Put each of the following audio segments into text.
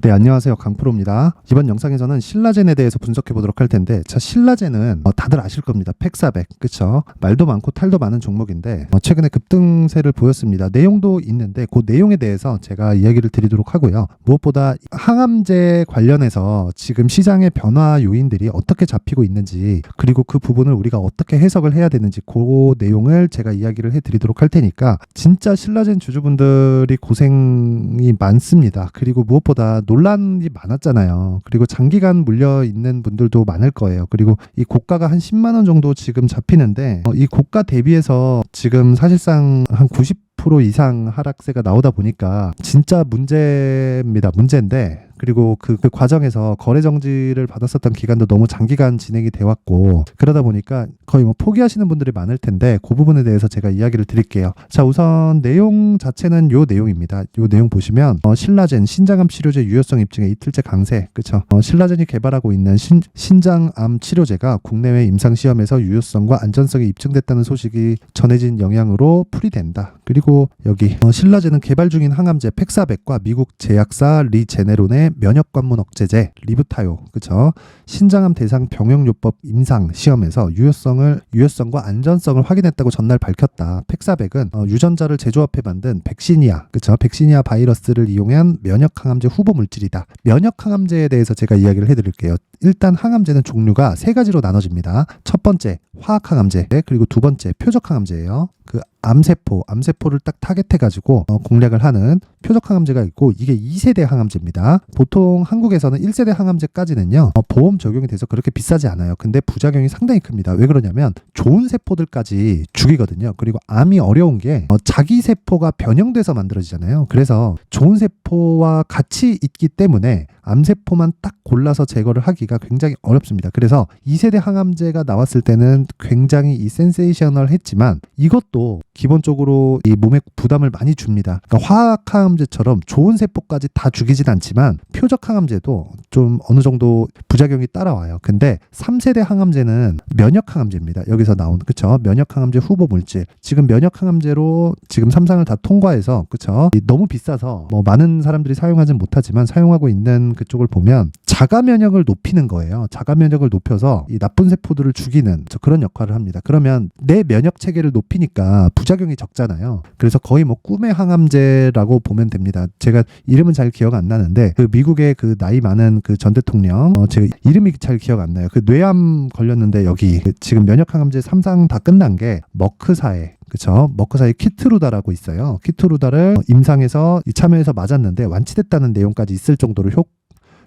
네, 안녕하세요. 강프로입니다. 이번 영상에서는 신라젠에 대해서 분석해 보도록 할 텐데, 자, 신라젠은 다들 아실 겁니다. 팩400, 그쵸? 말도 많고 탈도 많은 종목인데 최근에 급등세를 보였습니다. 내용도 있는데 그 내용에 대해서 제가 이야기를 드리도록 하고요. 무엇보다 항암제 관련해서 지금 시장의 변화 요인들이 어떻게 잡히고 있는지, 그리고 그 부분을 우리가 어떻게 해석을 해야 되는지 그 내용을 제가 이야기를 해드리도록 할 테니까, 진짜 신라젠 주주분들이 고생이 많습니다. 그리고 무엇보다 논란이 많았잖아요. 그리고 장기간 물려 있는 분들도 많을 거예요. 그리고 이 고가가 한 10만 원 정도 지금 잡히는데 이 고가 대비해서 지금 사실상 한 90% 이상 하락세가 나오다 보니까 진짜 문제입니다. 문제인데, 그리고 그 과정에서 거래 정지를 받았었던 기간도 너무 장기간 진행이 돼 왔고, 그러다 보니까 거의 포기하시는 분들이 많을 텐데 그 부분에 대해서 제가 이야기를 드릴게요. 자, 우선 내용 자체는 요 내용입니다. 요 내용 보시면 신라젠 신장암 치료제 유효성 입증의 이틀째 강세, 그쵸? 신라젠이 개발하고 있는 신장암 치료제가 국내외 임상 시험에서 유효성과 안전성이 입증됐다는 소식이 전해진 영향으로 풀이된다. 그리고 여기 신라젠은 개발 중인 항암제 팩400과 미국 제약사 리제네론의 면역관문 억제제 리브타요, 그쵸? 신장암 대상 병용요법 임상 시험에서 유효성과 안전성을 확인했다고 전날 밝혔다. 팩400은 유전자를 재조합해 만든 백시니아, 그쵸? 백시니아 바이러스를 이용한 면역항암제 후보 물질이다. 면역항암제에 대해서 제가 이야기를 해드릴게요. 일단 항암제는 종류가 세 가지로 나눠집니다. 첫 번째 화학항암제, 그리고 두 번째 표적항암제예요. 그 암세포를 딱 타겟해가지고 공략을 하는 표적항암제가 있고, 이게 2세대 항암제입니다. 보통 한국에서는 1세대 항암제까지는요 보험 적용이 돼서 그렇게 비싸지 않아요. 근데 부작용이 상당히 큽니다. 왜 그러냐면 좋은 세포들까지 죽이거든요. 그리고 암이 어려운 게 자기 세포가 변형돼서 만들어지잖아요. 그래서 좋은 세포와 같이 있기 때문에 암세포만 딱 골라서 제거를 하기가 굉장히 어렵습니다. 그래서 2세대 항암제가 나왔을 때는 굉장히 이 센세이셔널했지만 이것도 기본적으로 이 몸에 부담을 많이 줍니다. 그러니까 화학항암제처럼 좋은 세포까지 다 죽이진 않지만 표적항암제도 좀 어느 정도 부작용이 따라와요. 근데 3세대 항암제는 면역항암제입니다. 여기서 나온, 그쵸? 면역항암제 후보 물질. 지금 면역항암제로 지금 3상을 다 통과해서, 그쵸? 너무 비싸서 많은 사람들이 사용하진 못하지만 사용하고 있는 그쪽을 보면 자가 면역을 높이는 거예요. 자가 면역을 높여서 이 나쁜 세포들을 죽이는 그런 역할을 합니다. 그러면 내 면역 체계를 높이니까 부작용이 적잖아요. 그래서 거의 꿈의 항암제라고 보면 됩니다. 제가 이름은 잘 기억 안 나는데 그 미국의 그 나이 많은 그 전 대통령, 제가 이름이 잘 기억 안 나요. 그 뇌암 걸렸는데 여기 지금 면역 항암제 3상 다 끝난 게 머크사에, 그쵸? 머크사의 키트루다라고 있어요. 키트루다를 임상에서 참여해서 맞았는데 완치됐다는 내용까지 있을 정도로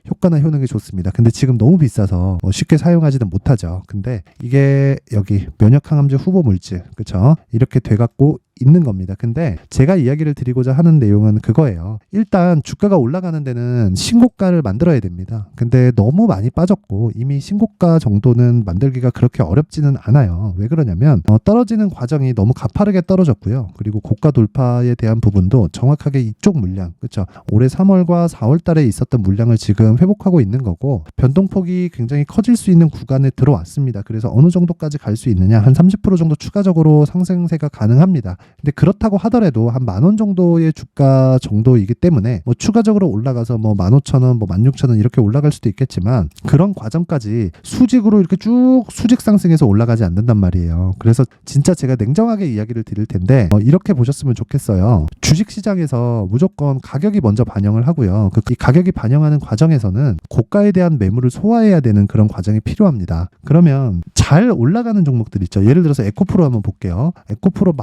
효과나 효능이 좋습니다. 근데 지금 너무 비싸서 쉽게 사용하지는 못하죠. 근데 이게 여기 면역항암제 후보 물질, 그쵸? 이렇게 돼갖고 있는 겁니다. 근데 제가 이야기를 드리고자 하는 내용은 그거예요. 일단 주가가 올라가는 데는 신고가를 만들어야 됩니다. 근데 너무 많이 빠졌고 이미 신고가 정도는 만들기가 그렇게 어렵지는 않아요. 왜 그러냐면 떨어지는 과정이 너무 가파르게 떨어졌고요. 그리고 고가 돌파에 대한 부분도 정확하게 이쪽 물량, 그렇죠? 올해 3월과 4월 달에 있었던 물량을 지금 회복하고 있는 거고, 변동폭이 굉장히 커질 수 있는 구간에 들어왔습니다. 그래서 어느 정도까지 갈 수 있느냐, 한 30% 정도 추가적으로 상승세가 가능합니다. 근데 그렇다고 하더라도 한 10,000원 정도의 주가 정도이기 때문에 추가적으로 올라가서 15,000원, 16,000원 이렇게 올라갈 수도 있겠지만 그런 과정까지 수직으로 이렇게 쭉 수직 상승해서 올라가지 않는단 말이에요. 그래서 진짜 제가 냉정하게 이야기를 드릴 텐데 이렇게 보셨으면 좋겠어요. 주식시장에서 무조건 가격이 먼저 반영을 하고요. 이 가격이 반영하는 과정에서는 고가에 대한 매물을 소화해야 되는 그런 과정이 필요합니다. 그러면 잘 올라가는 종목들 있죠. 예를 들어서 에코프로 한번 볼게요. 에코프로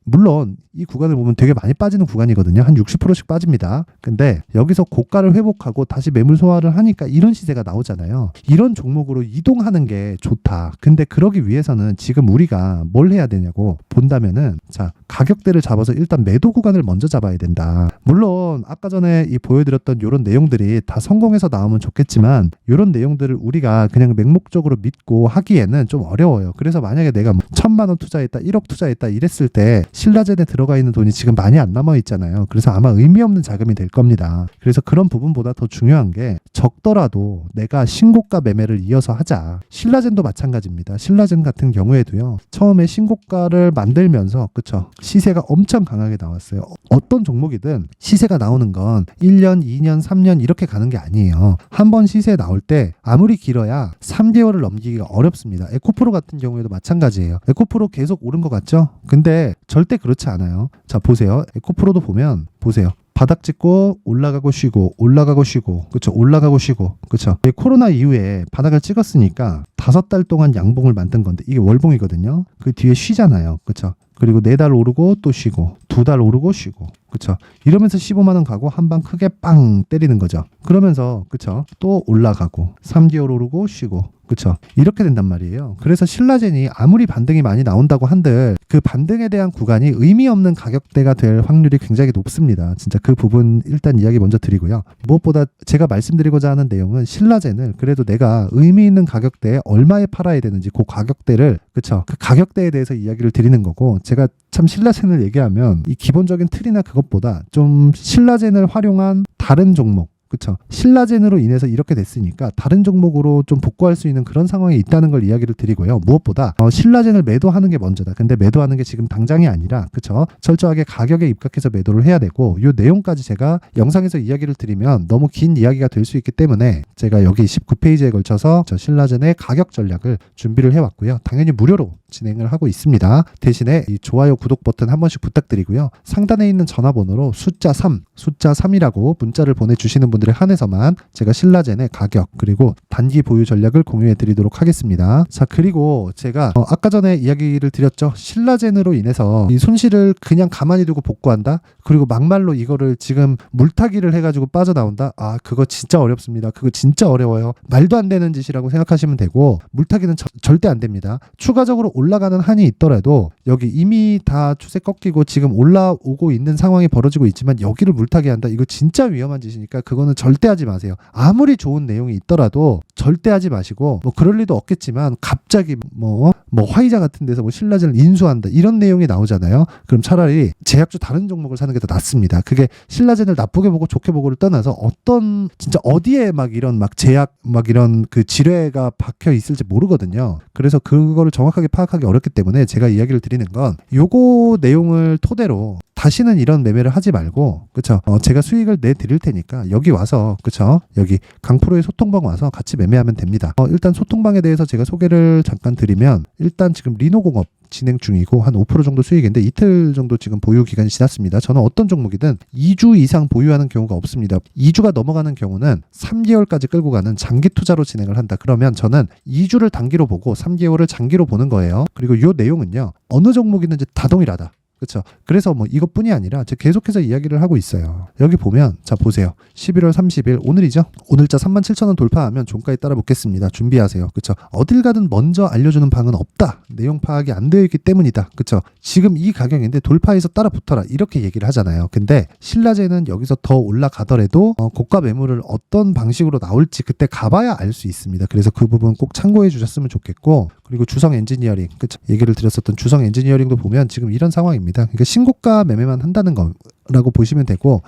물론 이 구간을 보면 되게 많이 빠지는 구간이거든요. 한 60%씩 빠집니다. 근데 여기서 고가를 회복하고 다시 매물 소화를 하니까 이런 시세가 나오잖아요. 이런 종목으로 이동하는 게 좋다. 근데 그러기 위해서는 지금 우리가 뭘 해야 되냐고 본다면은, 자, 가격대를 잡아서 일단 매도 구간을 먼저 잡아야 된다. 물론 아까 전에 보여드렸던 이런 내용들이 다 성공해서 나오면 좋겠지만 이런 내용들을 우리가 그냥 맹목적으로 믿고 하기에는 좀 어려워요. 그래서 만약에 내가 1,000만 원 투자했다, 1억 투자했다 이랬을 때 신라젠에 들어가 있는 돈이 지금 많이 안 남아 있잖아요. 그래서 아마 의미 없는 자금이 될 겁니다. 그래서 그런 부분보다 더 중요한 게 적더라도 내가 신고가 매매를 이어서 하자. 신라젠도 마찬가지입니다. 신라젠 같은 경우에도요. 처음에 신고가를 만들면서 그쵸? 시세가 엄청 강하게 나왔어요. 어떤 종목이든 시세가 나오는 건 1년, 2년, 3년 이렇게 가는 게 아니에요. 한 번 시세 나올 때 아무리 길어야 3개월을 넘기기가 어렵습니다. 에코프로 같은 경우에도 마찬가지예요. 에코프로 계속 오른 것 같죠? 근데 절대 그렇지 않아요. 자, 보세요. 에코프로도 보면 보세요. 바닥 찍고 올라가고 쉬고 올라가고 쉬고 그쵸, 올라가고 쉬고 그쵸. 코로나 이후에 바닥을 찍었으니까 5달 동안 양봉을 만든 건데 이게 월봉이거든요. 그 뒤에 쉬잖아요. 그쵸. 그리고 4달 오르고 또 쉬고 2달 오르고 쉬고 그쵸. 이러면서 15만 원 가고 한 방 크게 빵 때리는 거죠. 그러면서 그쵸, 또 올라가고 3개월 오르고 쉬고 그쵸, 이렇게 된단 말이에요. 그래서 신라젠이 아무리 반등이 많이 나온다고 한들 그 반등에 대한 구간이 의미 없는 가격대가 될 확률이 굉장히 높습니다. 진짜 그 부분 일단 이야기 먼저 드리고요. 무엇보다 제가 말씀드리고자 하는 내용은 신라젠을 그래도 내가 의미 있는 가격대에 얼마에 팔아야 되는지 그 가격대를 그쵸, 그 가격대에 대해서 이야기를 드리는 거고, 제가 참 신라젠을 얘기하면 이 기본적인 틀이나 그것보다 좀 신라젠을 활용한 다른 종목 그쵸. 신라젠으로 인해서 이렇게 됐으니까 다른 종목으로 좀 복구할 수 있는 그런 상황이 있다는 걸 이야기를 드리고요. 무엇보다 신라젠을 매도하는 게 먼저다. 근데 매도하는 게 지금 당장이 아니라 그쵸. 철저하게 가격에 입각해서 매도를 해야 되고, 이 내용까지 제가 영상에서 이야기를 드리면 너무 긴 이야기가 될 수 있기 때문에 제가 여기 19페이지에 걸쳐서 신라젠의 가격 전략을 준비를 해왔고요. 당연히 무료로 진행을 하고 있습니다. 대신에 이 좋아요, 구독 버튼 한 번씩 부탁드리고요. 상단에 있는 전화번호로 숫자 3이라고 문자를 보내주시는 분들에 한해서만 제가 신라젠의 가격 그리고 단기 보유 전략을 공유해 드리도록 하겠습니다. 자, 그리고 제가 아까 전에 이야기를 드렸죠. 신라젠으로 인해서 이 손실을 그냥 가만히 두고 복구한다? 그리고 막말로 이거를 지금 물타기를 해가지고 빠져나온다? 아, 그거 진짜 어렵습니다. 그거 진짜 어려워요. 말도 안 되는 짓이라고 생각하시면 되고, 물타기는 절대 안 됩니다. 추가적으로 올라가는 한이 있더라도 여기 이미 다 추세 꺾이고 지금 올라오고 있는 상황이 벌어지고 있지만 여기를 물타기 한다? 이거 진짜 위험한 짓이니까 그거는 절대 하지 마세요. 아무리 좋은 내용이 있더라도 절대 하지 마시고, 뭐 그럴 리도 없겠지만 갑자기 뭐 화이자 같은 데서 뭐 신라젠을 인수한다 이런 내용이 나오잖아요. 그럼 차라리 제약주 다른 종목을 사는 게 더 낫습니다. 그게 신라젠을 나쁘게 보고 좋게 보고를 떠나서 어떤 진짜 어디에 막 이런 막 제약 막 이런 그 지뢰가 박혀 있을지 모르거든요. 그래서 그거를 정확하게 파악하기 어렵기 때문에 제가 이야기를 드리는 건 요거 내용을 토대로 다시는 이런 매매를 하지 말고 그쵸, 제가 수익을 내 드릴 테니까 여기 와서 그쵸, 여기 강프로의 소통방 와서 같이 매매하면 됩니다. 일단 소통방에 대해서 제가 소개를 잠깐 드리면, 일단 지금 리노공업 진행 중이고 한 5% 정도 수익인데 이틀 정도 지금 보유 기간이 지났습니다. 저는 어떤 종목이든 2주 이상 보유하는 경우가 없습니다. 2주가 넘어가는 경우는 3개월까지 끌고 가는 장기 투자로 진행을 한다. 그러면 저는 2주를 단기로 보고 3개월을 장기로 보는 거예요. 그리고 이 내용은요, 어느 종목이든지 다 동일하다. 그렇죠. 그래서 뭐 이것뿐이 아니라 제가 계속해서 이야기를 하고 있어요. 여기 보면 자 보세요. 11월 30일 오늘이죠. 오늘자 37,000원 돌파하면 종가에 따라 붙겠습니다. 준비하세요. 그렇죠. 어딜 가든 먼저 알려주는 방은 없다. 내용 파악이 안 되어 있기 때문이다. 그렇죠. 지금 이 가격인데 돌파해서 따라 붙어라 이렇게 얘기를 하잖아요. 근데 신라젠은 여기서 더 올라가더라도 고가 매물을 어떤 방식으로 나올지 그때 가봐야 알 수 있습니다. 그래서 그 부분 꼭 참고해 주셨으면 좋겠고, 그리고 주성 엔지니어링 그렇죠. 얘기를 드렸었던 주성 엔지니어링도 보면 지금 이런 상황입니다. 그러니까 신고가 매매만 한다는 거라고 보시면 되고,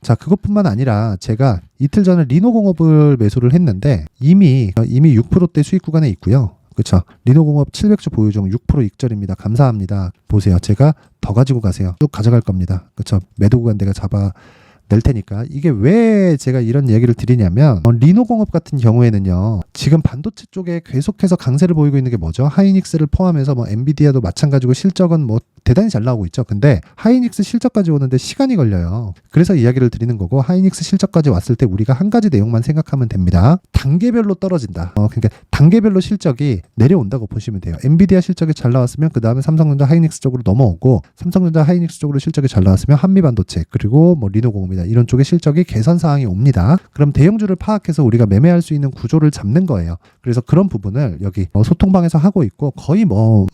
자 그것뿐만 아니라 제가 이틀 전에 리노공업을 매수를 했는데 이미 6%대 수익 구간에 있고요. 그렇죠. 리노공업 700주 보유 중 6% 익절입니다. 감사합니다. 보세요. 제가 더 가지고 가세요. 쭉 가져갈 겁니다. 그렇죠. 매도 구간 내가 잡아 낼 테니까. 이게 왜 제가 이런 얘기를 드리냐면, 리노공업 같은 경우에는요, 지금 반도체 쪽에 계속해서 강세를 보이고 있는 게 뭐죠? 하이닉스를 포함해서 뭐 엔비디아도 마찬가지고 실적은 뭐 대단히 잘 나오고 있죠. 근데 하이닉스 실적까지 오는데 시간이 걸려요. 그래서 이야기를 드리는 거고, 하이닉스 실적까지 왔을 때 우리가 한 가지 내용만 생각하면 됩니다. 단계별로 떨어진다. 그러니까 단계별로 실적이 내려온다고 보시면 돼요. 엔비디아 실적이 잘 나왔으면 그 다음에 삼성전자 하이닉스 쪽으로 넘어오고, 삼성전자 하이닉스 쪽으로 실적이 잘 나왔으면 한미반도체 그리고 뭐 리노공업이다 이런 쪽의 실적이 개선 사항이 옵니다. 그럼 대형주를 파악해서 우리가 매매할 수 있는 구조를 잡는 거예요. 그래서 그런 부분을 여기 소통방에서 하고 있고, 거의 뭐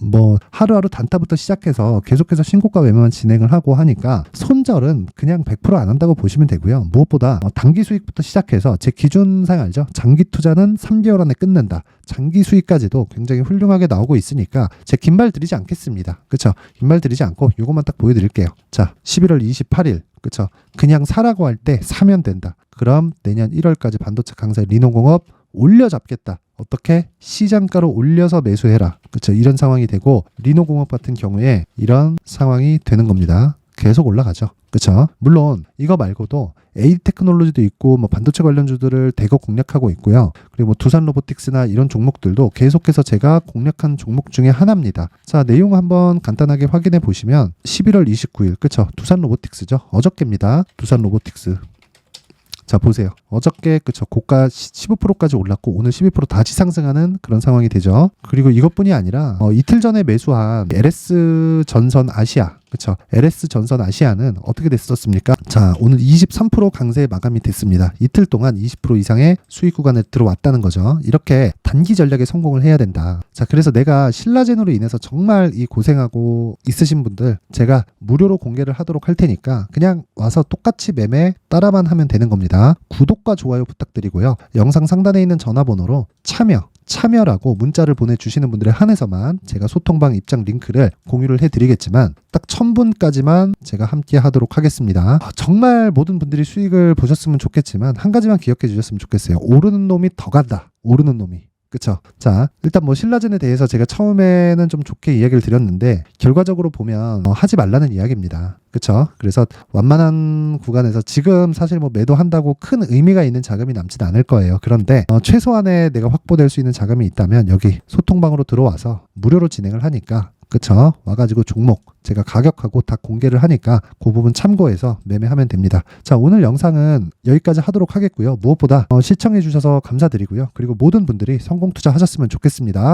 하루하루 단타부터 시작해서 상황에서 계속해서 신고가 매매만 진행을 하고 하니까 손절은 그냥 100% 안 한다고 보시면 되고요. 무엇보다 단기 수익부터 시작해서 제 기준상 알죠? 장기 투자는 3개월 안에 끝낸다. 장기 수익까지도 굉장히 훌륭하게 나오고 있으니까 제 긴말 드리지 않겠습니다. 그쵸? 긴말 드리지 않고 이것만 딱 보여드릴게요. 자, 11월 28일 그쵸? 그냥 사라고 할 때 사면 된다. 그럼 내년 1월까지 반도체 강세 리노공업 올려잡겠다. 어떻게? 시장가로 올려서 매수해라. 그쵸? 이런 상황이 되고 리노공업 같은 경우에 이런 상황이 되는 겁니다. 계속 올라가죠. 그쵸? 물론 이거 말고도 AD테크놀로지도 있고 뭐 반도체 관련주들을 대거 공략하고 있고요. 그리고 뭐 두산로보틱스나 이런 종목들도 계속해서 제가 공략한 종목 중에 하나입니다. 자, 내용 한번 간단하게 확인해 보시면 11월 29일 그쵸? 두산로보틱스죠. 어저께입니다. 두산로보틱스. 자, 보세요. 어저께 그쵸 고가 15%까지 올랐고 오늘 12% 다시 상승하는 그런 상황이 되죠. 그리고 이것뿐이 아니라 이틀 전에 매수한 LS 전선 아시아 그쵸 LS 전선 아시아는 어떻게 됐었습니까? 자, 오늘 23% 강세 마감이 됐습니다. 이틀 동안 20% 이상의 수익 구간에 들어왔다는 거죠. 이렇게 단기 전략에 성공을 해야 된다. 자, 그래서 내가 신라젠으로 인해서 정말 이 고생하고 있으신 분들 제가 무료로 공개를 하도록 할 테니까 그냥 와서 똑같이 매매 따라만 하면 되는 겁니다. 구독과 좋아요 부탁드리고요. 영상 상단에 있는 전화번호로 참여라고 문자를 보내주시는 분들에 한해서만 제가 소통방 입장 링크를 공유를 해드리겠지만 딱 1000분까지만 제가 함께 하도록 하겠습니다. 정말 모든 분들이 수익을 보셨으면 좋겠지만 한 가지만 기억해 주셨으면 좋겠어요. 오르는 놈이 더 간다. 오르는 놈이. 그쵸? 자, 일단 뭐 신라젠에 대해서 제가 처음에는 좀 좋게 이야기를 드렸는데 결과적으로 보면 하지 말라는 이야기입니다. 그쵸? 그래서 완만한 구간에서 지금 사실 뭐 매도한다고 큰 의미가 있는 자금이 남지는 않을 거예요. 그런데 최소한의 내가 확보될 수 있는 자금이 있다면 여기 소통방으로 들어와서 무료로 진행을 하니까 그쵸? 와가지고 종목 제가 가격하고 다 공개를 하니까 그 부분 참고해서 매매하면 됩니다. 자, 오늘 영상은 여기까지 하도록 하겠고요. 무엇보다 시청해 주셔서 감사드리고요. 그리고 모든 분들이 성공 투자하셨으면 좋겠습니다.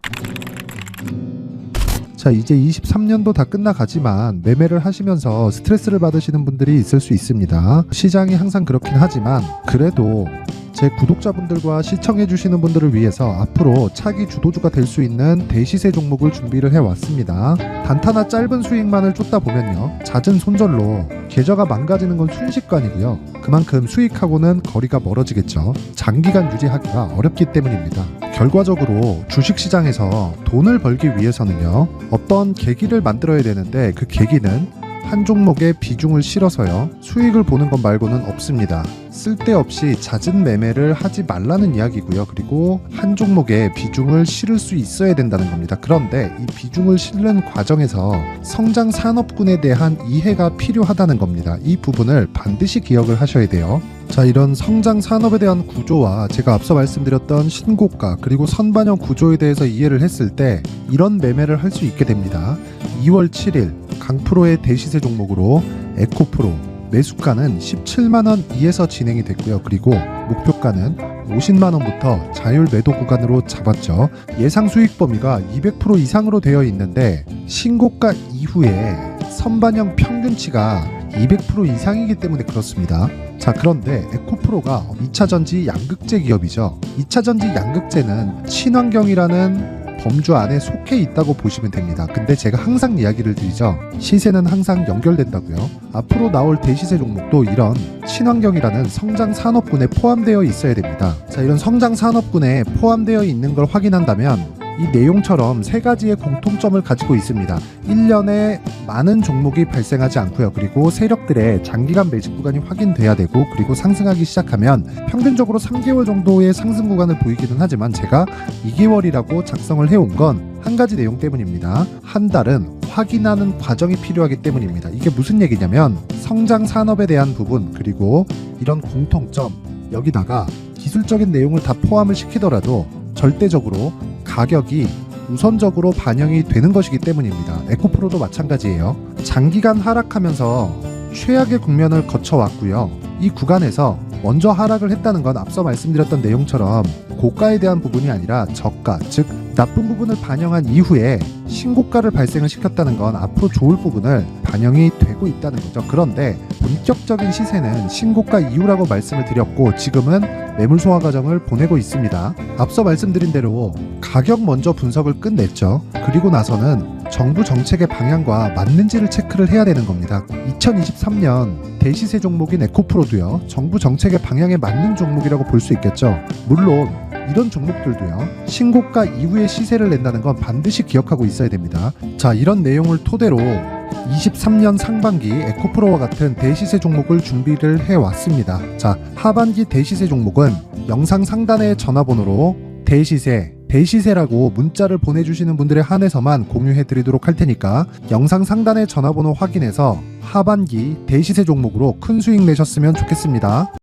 자, 이제 23년도 다 끝나가지만 매매를 하시면서 스트레스를 받으시는 분들이 있을 수 있습니다. 시장이 항상 그렇긴 하지만 그래도 제 구독자분들과 시청해주시는 분들을 위해서 앞으로 차기 주도주가 될 수 있는 대시세 종목을 준비를 해왔습니다. 단타나 짧은 수익만을 쫓다 보면요 잦은 손절로 계좌가 망가지는 건 순식간이고요. 그만큼 수익하고는 거리가 멀어지겠죠. 장기간 유지하기가 어렵기 때문입니다. 결과적으로 주식시장에서 돈을 벌기 위해서는요 어떤 계기를 만들어야 되는데 그 계기는 한 종목에 비중을 실어서요 수익을 보는 것 말고는 없습니다. 쓸데없이 잦은 매매를 하지 말라는 이야기고요. 그리고 한 종목에 비중을 실을 수 있어야 된다는 겁니다. 그런데 이 비중을 실는 과정에서 성장 산업군에 대한 이해가 필요하다는 겁니다. 이 부분을 반드시 기억을 하셔야 돼요. 자, 이런 성장 산업에 대한 구조와 제가 앞서 말씀드렸던 신고가 그리고 선반영 구조에 대해서 이해를 했을 때 이런 매매를 할 수 있게 됩니다. 2월 7일 강프로의 대시세 종목으로 에코프로 매수가는 17만원 이에서 진행이 됐고요. 그리고 목표가는 50만원부터 자율 매도 구간으로 잡았죠. 예상 수익 범위가 200% 이상으로 되어 있는데 신고가 이후에 선반영 평균치가 200% 이상이기 때문에 그렇습니다. 자, 그런데 에코프로가 2차전지 양극재 기업이죠. 2차전지 양극재는 친환경이라는 범주 안에 속해 있다고 보시면 됩니다. 근데 제가 항상 이야기를 드리죠. 시세는 항상 연결된다고요. 앞으로 나올 대시세 종목도 이런 친환경이라는 성장 산업군에 포함되어 있어야 됩니다. 자, 이런 성장 산업군에 포함되어 있는 걸 확인한다면 이 내용처럼 세 가지의 공통점을 가지고 있습니다. 1년에 많은 종목이 발생하지 않고요. 그리고 세력들의 장기간 매집 구간이 확인돼야 되고 그리고 상승하기 시작하면 평균적으로 3개월 정도의 상승 구간을 보이기는 하지만 제가 2개월이라고 작성을 해온 건 한 가지 내용 때문입니다. 한 달은 확인하는 과정이 필요하기 때문입니다. 이게 무슨 얘기냐면 성장 산업에 대한 부분 그리고 이런 공통점 여기다가 기술적인 내용을 다 포함을 시키더라도 절대적으로 가격이 우선적으로 반영이 되는 것이기 때문입니다. 에코프로도 마찬가지예요. 장기간 하락하면서 최악의 국면을 거쳐왔고요. 이 구간에서 먼저 하락을 했다는 건 앞서 말씀드렸던 내용처럼 고가에 대한 부분이 아니라 저가, 즉 나쁜 부분을 반영한 이후에 신고가를 발생을 시켰다는 건 앞으로 좋을 부분을 반영이 되고 있다는 거죠. 그런데 본격적인 시세는 신고가 이후라고 말씀을 드렸고 지금은 매물 소화 과정을 보내고 있습니다. 앞서 말씀드린 대로 가격 먼저 분석을 끝냈죠. 그리고 나서는 정부 정책의 방향과 맞는지를 체크를 해야 되는 겁니다. 2023년 대시세 종목인 에코프로도요, 정부 정책의 방향에 맞는 종목이라고 볼 수 있겠죠. 물론 이런 종목들도요, 신고가 이후에 시세를 낸다는 건 반드시 기억하고 있어야 됩니다. 자, 이런 내용을 토대로 23년 상반기 에코프로와 같은 대시세 종목을 준비를 해왔습니다. 자, 하반기 대시세 종목은 영상 상단의 전화번호로 대시세라고 문자를 보내주시는 분들에 한해서만 공유해드리도록 할 테니까 영상 상단의 전화번호 확인해서 하반기 대시세 종목으로 큰 수익 내셨으면 좋겠습니다.